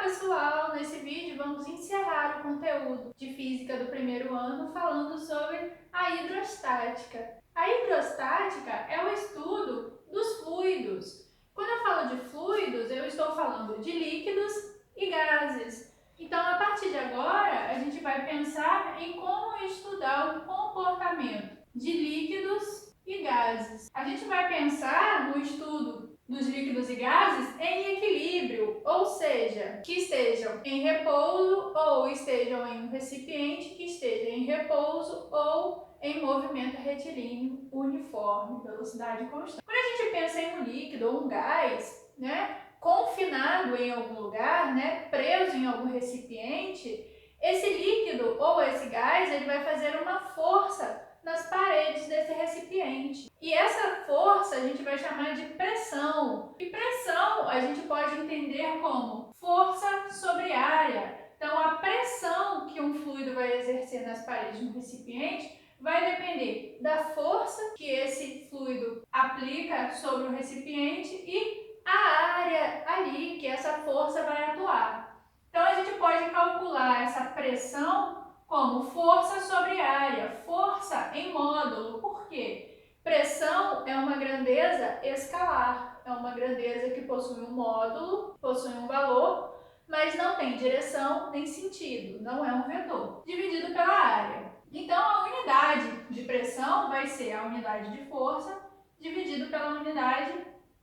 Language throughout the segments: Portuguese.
pessoal! Nesse vídeo vamos encerrar o conteúdo de física do primeiro ano falando sobre a hidrostática. A hidrostática é o estudo dos fluidos. Quando eu falo de fluidos, eu estou falando de líquidos e gases. Então, a partir de agora, a gente vai pensar em como estudar o comportamento de líquidos e gases. A gente vai pensar no estudo dos líquidos e gases em equilíbrio, ou seja, que estejam em repouso ou estejam em um recipiente que esteja em repouso ou em movimento retilíneo uniforme, velocidade constante. Quando a gente pensa em um líquido ou um gás, confinado em algum lugar, preso em algum recipiente, esse líquido ou esse gás ele vai fazer uma força nas paredes desse recipiente. E essa força a gente vai chamar de pressão. E pressão a gente pode entender como força sobre área. Então, a pressão que um fluido vai exercer nas paredes de um recipiente vai depender da força que esse fluido aplica sobre o recipiente e a área ali que essa força vai atuar. Então, a gente pode calcular essa pressão como força sobre área, força em módulo. Por quê? Pressão é uma grandeza escalar, é uma grandeza que possui um módulo, possui um valor, mas não tem direção nem sentido, não é um vetor, dividido pela área. Então, a unidade de pressão vai ser a unidade de força dividido pela unidade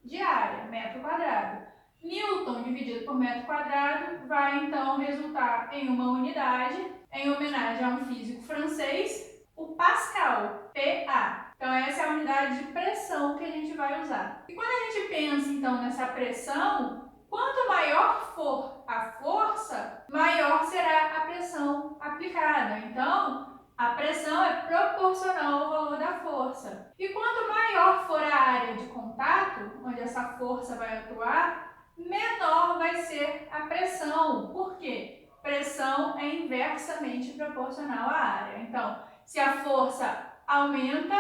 de área, metro quadrado. Newton dividido por metro quadrado vai então resultar em uma unidade, em homenagem a um físico francês, o Pascal, PA. Então essa é a unidade de pressão que a gente vai usar. E quando a gente pensa então nessa pressão, quanto maior for a força, maior será a pressão aplicada. Então, a pressão é proporcional ao valor da força. E quanto maior for a área de contato, onde essa força vai atuar, menor vai ser a pressão. Por quê? Pressão é inversamente proporcional à área. Então, se a força aumenta,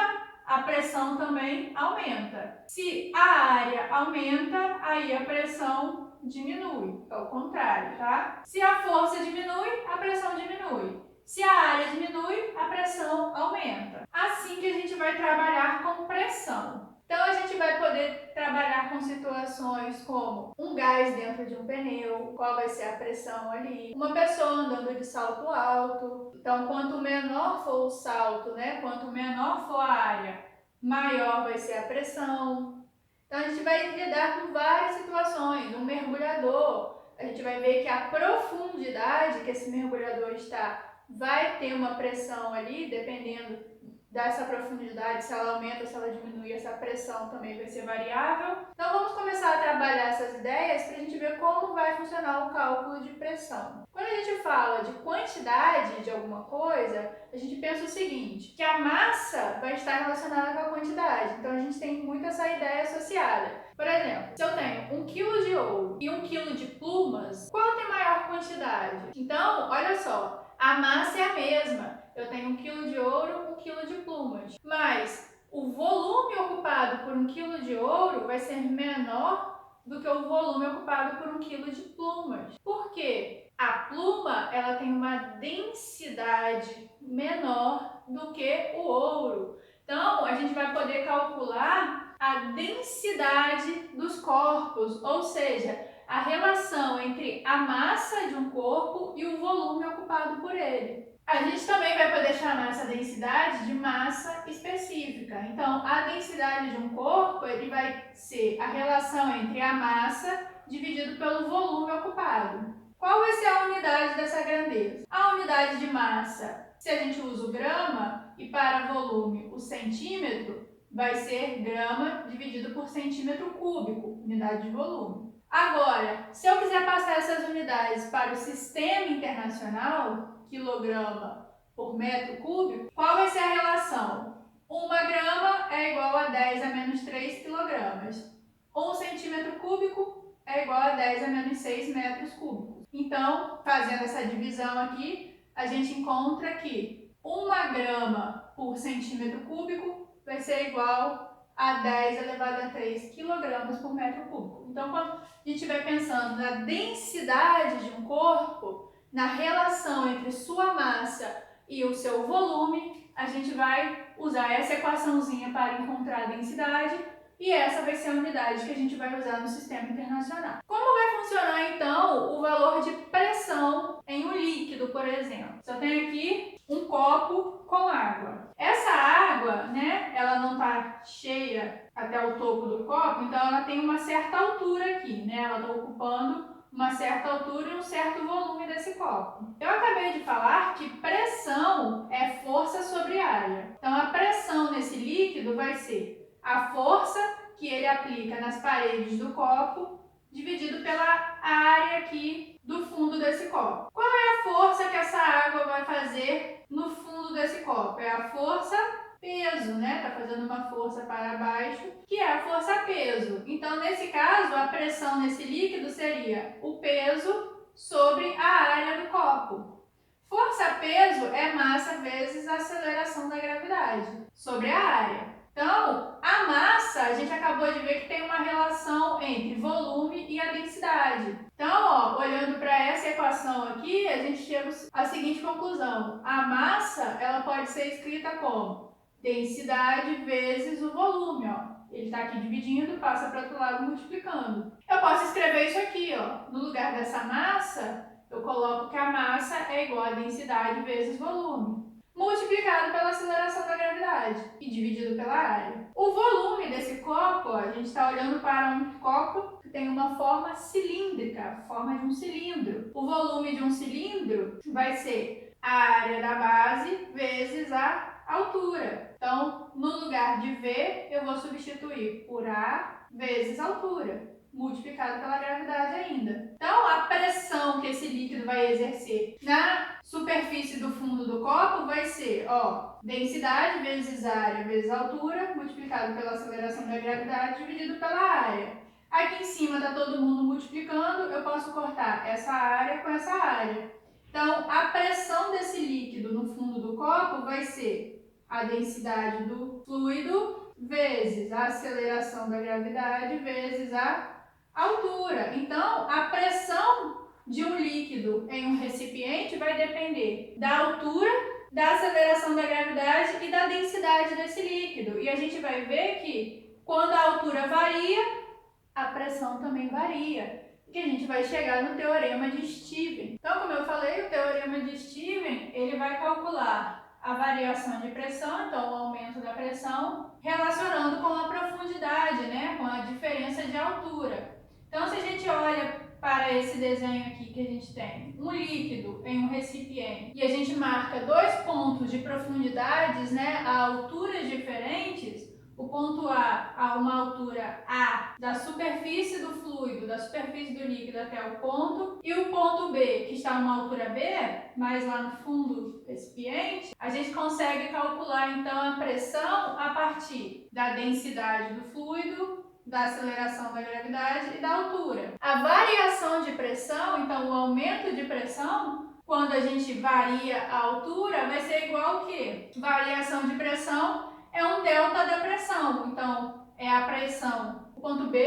a pressão também aumenta. Se a área aumenta, aí a pressão diminui. É o contrário, tá? Se a força diminui, a pressão diminui. Se a área diminui, a pressão aumenta. Assim que a gente vai trabalhar com pressão. Então, a gente vai poder trabalhar com situações como um gás dentro de um pneu, qual vai ser a pressão ali, uma pessoa andando de salto alto. Então, quanto menor for o salto, quanto menor for a área, maior vai ser a pressão. Então, a gente vai lidar com várias situações. Um mergulhador, a gente vai ver que a profundidade que esse mergulhador está vai ter uma pressão ali, dependendo dessa profundidade, se ela aumenta ou se ela diminui, essa pressão também vai ser variável. Então vamos começar a trabalhar essas ideias para a gente ver como vai funcionar o cálculo de pressão. Quando a gente fala de quantidade de alguma coisa, a gente pensa o seguinte, que a massa vai estar relacionada com a quantidade. Então a gente tem muito essa ideia associada. Por exemplo, se eu tenho 1 kg de ouro e 1 kg de plumas, qual tem maior quantidade? Então, olha só, a massa é a mesma. Eu tenho 1 kg de ouro, 1 kg de plumas. Mas o volume ocupado por 1 kg de ouro vai ser menor do que o volume ocupado por 1 kg de plumas. Por quê? A pluma ela tem uma densidade menor do que o ouro. Então, a gente vai poder calcular a densidade dos corpos, ou seja, a relação entre a massa de um corpo e o volume ocupado por ele. A gente também vai poder chamar essa densidade de massa específica. Então, a densidade de um corpo ele vai ser a relação entre a massa dividido pelo volume ocupado. Qual vai ser a unidade dessa grandeza? A unidade de massa, se a gente usa o grama, e para volume o centímetro, vai ser grama dividido por centímetro cúbico, unidade de volume. Agora, se eu quiser passar essas unidades para o sistema internacional, quilograma por metro cúbico, qual vai ser a relação? 1 grama é igual a 10 a menos 3 quilogramas. 1 centímetro cúbico é igual a 10 a menos 6 metros cúbicos. Então, fazendo essa divisão aqui, a gente encontra que 1 grama por centímetro cúbico vai ser igual a 10 elevado a 3 quilogramas por metro cúbico. Então, quando a gente estiver pensando na densidade de um corpo, na relação entre sua massa e o seu volume, a gente vai usar essa equaçãozinha para encontrar a densidade e essa vai ser a unidade que a gente vai usar no sistema internacional. Como vai funcionar, então, o valor de pressão em um líquido, por exemplo? Eu tenho aqui um copo com água. Essa água, né, ela não está cheia até o topo do copo, então ela tem uma certa altura aqui, né? Ela está ocupando uma certa altura e um certo volume desse copo. Eu acabei de falar que pressão é força sobre área. Então, a pressão nesse líquido vai ser a força que ele aplica nas paredes do copo dividido pela área aqui do fundo desse copo. Qual é a força que essa água vai fazer no fundo desse copo? É a força peso, né? Tá fazendo uma força para baixo, que é a força peso. Então, nesse caso, a pressão nesse líquido seria o peso sobre a área do copo. Força-peso é massa vezes a aceleração da gravidade sobre a área. Então, a massa, a gente acabou de ver que tem uma relação entre volume e a densidade. Então, ó, olhando para essa equação aqui, a gente chega à seguinte conclusão. A massa, ela pode ser escrita como densidade vezes o volume, ó. Ele está aqui dividindo, passa para o outro lado multiplicando. Eu posso escrever isso aqui, ó. No lugar dessa massa, eu coloco que a massa é igual a densidade vezes volume, multiplicado pela aceleração da gravidade e dividido pela área. O volume desse copo, ó, a gente está olhando para um copo que tem uma forma cilíndrica, forma de um cilindro. O volume de um cilindro vai ser a área da base vezes a altura. Então, no lugar de V, eu vou substituir por A vezes altura, multiplicado pela gravidade ainda. Então, a pressão que esse líquido vai exercer na superfície do fundo do copo vai ser, ó, densidade vezes área vezes altura, multiplicado pela aceleração da gravidade, dividido pela área. Aqui em cima está todo mundo multiplicando, eu posso cortar essa área com essa área. Então, a pressão desse líquido no fundo do copo vai ser a densidade do fluido vezes a aceleração da gravidade vezes a altura. Então, a pressão de um líquido em um recipiente vai depender da altura, da aceleração da gravidade e da densidade desse líquido. E a gente vai ver que quando a altura varia, a pressão também varia. Que a gente vai chegar no teorema de Stevens. Então, como eu falei, o teorema de Stevens, ele vai calcular a variação de pressão, então o aumento da pressão, relacionando com a profundidade, né, com a diferença de altura. Então, se a gente olha para esse desenho aqui que a gente tem, um líquido em um recipiente, e a gente marca dois pontos de profundidades, né, a alturas diferentes, o ponto A uma altura A da superfície do fluido, da superfície do líquido até o ponto, e o ponto B, que está a uma altura B, mais lá no fundo do recipiente, a gente consegue calcular então a pressão a partir da densidade do fluido, da aceleração da gravidade e da altura. A variação de pressão, então o aumento de pressão, quando a gente varia a altura, vai ser igual ao quê? Variação de pressão é um delta da pressão, então é a pressão, o ponto B,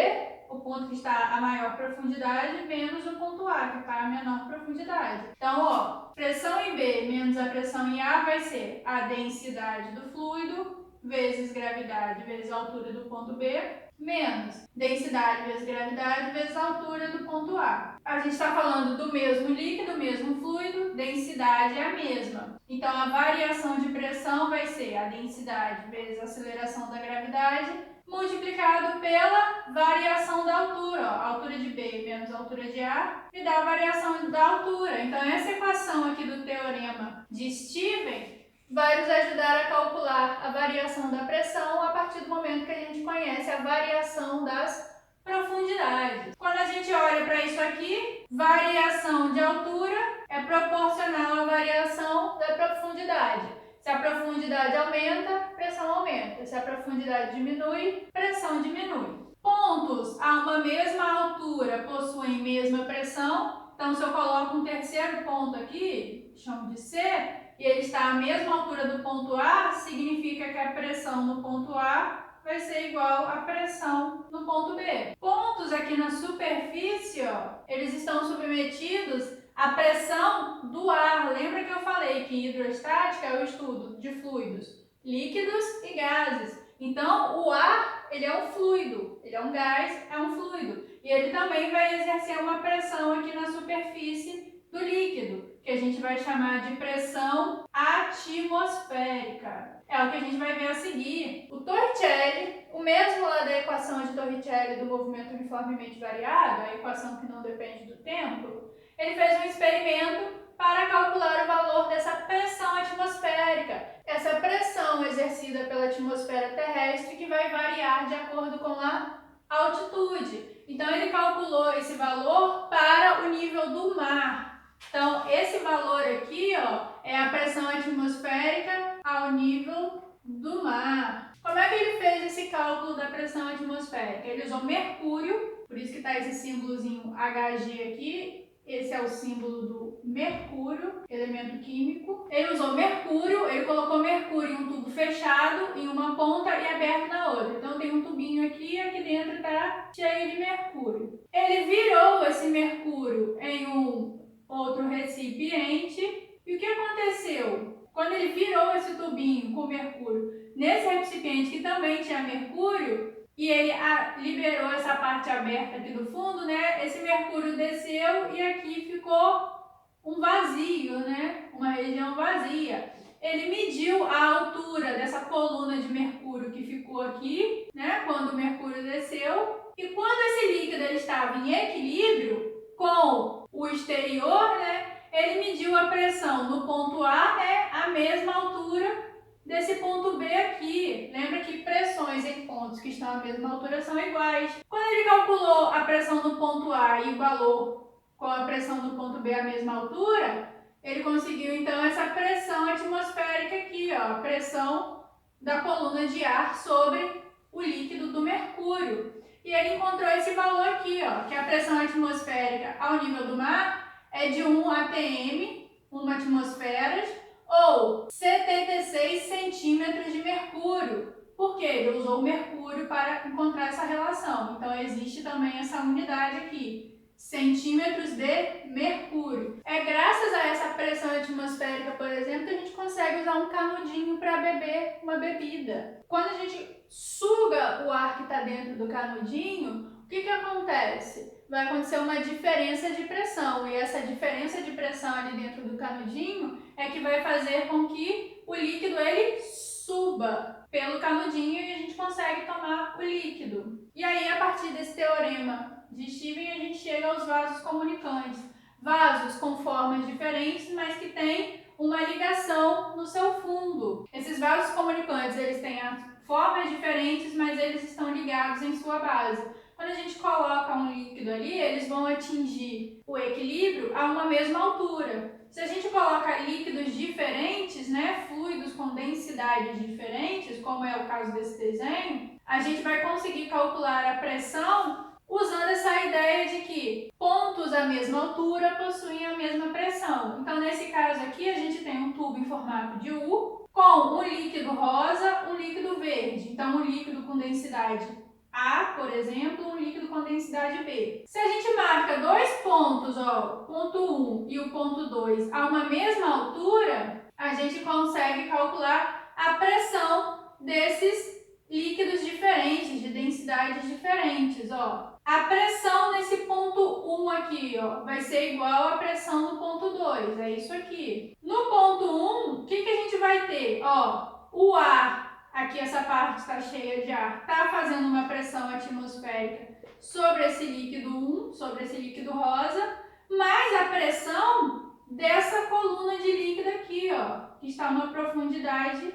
o ponto que está a maior profundidade, menos o ponto A, que está a menor profundidade. Então, ó, pressão em B menos a pressão em A vai ser a densidade do fluido vezes gravidade vezes a altura do ponto B, menos densidade vezes gravidade vezes a altura do ponto A. A gente está falando do mesmo líquido, mesmo fluido, densidade é a mesma. Então, a variação de pressão vai ser a densidade vezes a aceleração da gravidade, multiplicado pela variação da altura. Ó, a altura de B menos a altura de A me dá a variação da altura. Então, essa equação aqui do teorema de Stevens vai nos ajudar a calcular a variação da pressão a partir do momento que a gente conhece a variação das profundidades. Quando a gente olha para isso aqui, variação de altura é proporcional à variação da profundidade. Se a profundidade aumenta, pressão aumenta. Se a profundidade diminui, pressão diminui. Pontos a uma mesma altura possuem mesma pressão. Então, se eu coloco um terceiro ponto aqui, chamo de C, e ele está à mesma altura do ponto A, significa que a pressão no ponto A vai ser igual à pressão no ponto B. Pontos aqui na superfície, ó, eles estão submetidos à pressão do ar. Lembra que eu falei que hidrostática é o estudo de fluidos, líquidos e gases. Então, o ar, ele é um fluido, ele é um gás, é um fluido. E ele também vai exercer uma pressão aqui na superfície do líquido, que a gente vai chamar de pressão atmosférica. É o que a gente vai ver a seguir. O Torricelli, o mesmo lá da equação de Torricelli do movimento uniformemente variado, a equação que não depende do tempo, ele fez um experimento para calcular o valor dessa pressão atmosférica. Essa pressão exercida pela atmosfera terrestre que vai variar de acordo com a altitude. Então, ele calculou esse valor para o nível do mar. Então, esse valor aqui, ó, é a pressão atmosférica ao nível do mar. Como é que ele fez esse cálculo da pressão atmosférica? Ele usou mercúrio, por isso que está esse símbolozinho Hg aqui. Esse é o símbolo do mercúrio, elemento químico. Ele usou mercúrio, ele colocou mercúrio em um tubo fechado em uma ponta e aberto na outra. Então tem um tubinho aqui e aqui dentro está cheio de mercúrio. Ele virou esse mercúrio em um outro recipiente e o que aconteceu? Quando ele virou esse tubinho com mercúrio nesse recipiente que também tinha mercúrio, e ele liberou essa parte aberta aqui do fundo, né? Esse mercúrio desceu e aqui ficou um vazio, né? Uma região vazia. Ele mediu a altura dessa coluna de mercúrio que ficou aqui, né? Quando o mercúrio desceu. E quando esse líquido ele estava em equilíbrio com o exterior, né? Ele mediu a pressão no ponto A, né? A mesma altura desse ponto B aqui. Lembra que pressões em pontos que estão à mesma altura são iguais. Quando ele calculou a pressão no ponto A e igualou com a pressão no ponto B à mesma altura, ele conseguiu então essa pressão atmosférica aqui, ó, a pressão da coluna de ar sobre o líquido do mercúrio. E ele encontrou esse valor aqui, ó, que a pressão atmosférica ao nível do mar é de 1 atm, 1 atmosferas, ou 76 centímetros de mercúrio. Por quê? Ele usou o mercúrio para encontrar essa relação. Então, existe também essa unidade aqui, centímetros de mercúrio. É graças a essa pressão atmosférica, por exemplo, que a gente consegue usar um canudinho para beber uma bebida. Quando a gente suga o ar que está dentro do canudinho, o que acontece? Vai acontecer uma diferença de pressão, e essa diferença de pressão ali dentro do canudinho é que vai fazer com que o líquido ele suba pelo canudinho e a gente consegue tomar o líquido. E aí, a partir desse teorema de Stevens, a gente chega aos vasos comunicantes. Vasos com formas diferentes, mas que têm uma ligação no seu fundo. Esses vasos comunicantes, eles têm formas diferentes, mas eles estão ligados em sua base. Quando a gente coloca um líquido ali, eles vão atingir o equilíbrio a uma mesma altura. Se a gente coloca líquidos diferentes, né, fluidos com densidades diferentes, como é o caso desse desenho, a gente vai conseguir calcular a pressão usando essa ideia de que pontos à mesma altura possuem a mesma pressão. Então, nesse caso aqui, a gente tem um tubo em formato de U, com um líquido rosa, um líquido verde. Então, um líquido com densidade A, por exemplo, um líquido com densidade B. Se a gente marca dois pontos, ó, ponto 1 e o ponto 2, a uma mesma altura, a gente consegue calcular a pressão desses líquidos diferentes, de densidades diferentes, ó. A pressão nesse ponto 1 aqui, ó, vai ser igual à pressão no ponto 2, é isso aqui. No ponto 1, o que a gente vai ter? Ó, o ar, aqui essa parte está cheia de ar, está fazendo uma pressão atmosférica sobre esse líquido 1, sobre esse líquido rosa, mais a pressão dessa coluna de líquido aqui, ó, que está a uma profundidade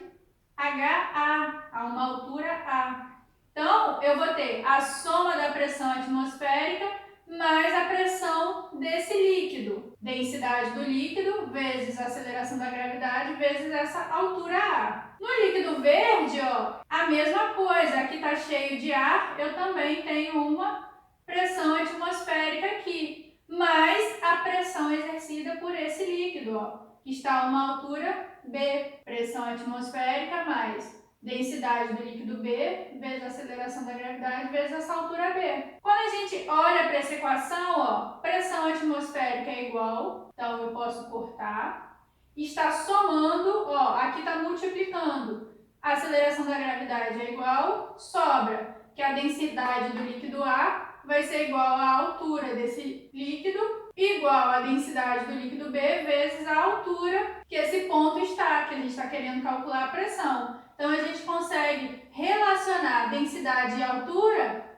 HA, a uma altura A. Então, eu vou ter a soma da pressão atmosférica mais a pressão desse líquido. Densidade do líquido vezes a aceleração da gravidade vezes essa altura A. No líquido verde, ó, a mesma coisa. Aqui está cheio de ar, eu também tenho uma pressão atmosférica aqui, mais a pressão exercida por esse líquido, ó, que está a uma altura B. Pressão atmosférica mais densidade do líquido B vezes a aceleração da gravidade vezes essa altura B. Quando a gente olha para essa equação, ó, pressão atmosférica é igual, então eu posso cortar, está somando, ó, aqui está multiplicando, a aceleração da gravidade é igual, sobra que a densidade do líquido A vai ser igual à altura desse líquido, igual à densidade do líquido B vezes a altura que esse ponto está, que a gente está querendo calcular a pressão. Então, a gente consegue relacionar densidade e altura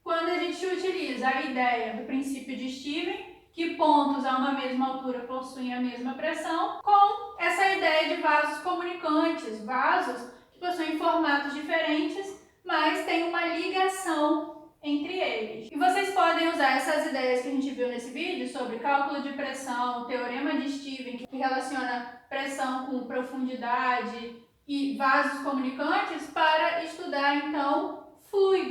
quando a gente utiliza a ideia do princípio de Steven, que pontos a uma mesma altura possuem a mesma pressão, com essa ideia de vasos comunicantes, vasos que possuem formatos diferentes, mas têm uma ligação entre eles. E vocês podem usar essas ideias que a gente viu nesse vídeo sobre cálculo de pressão, teorema de Steven, que relaciona pressão com profundidade e vasos comunicantes, para estudar então fluidos.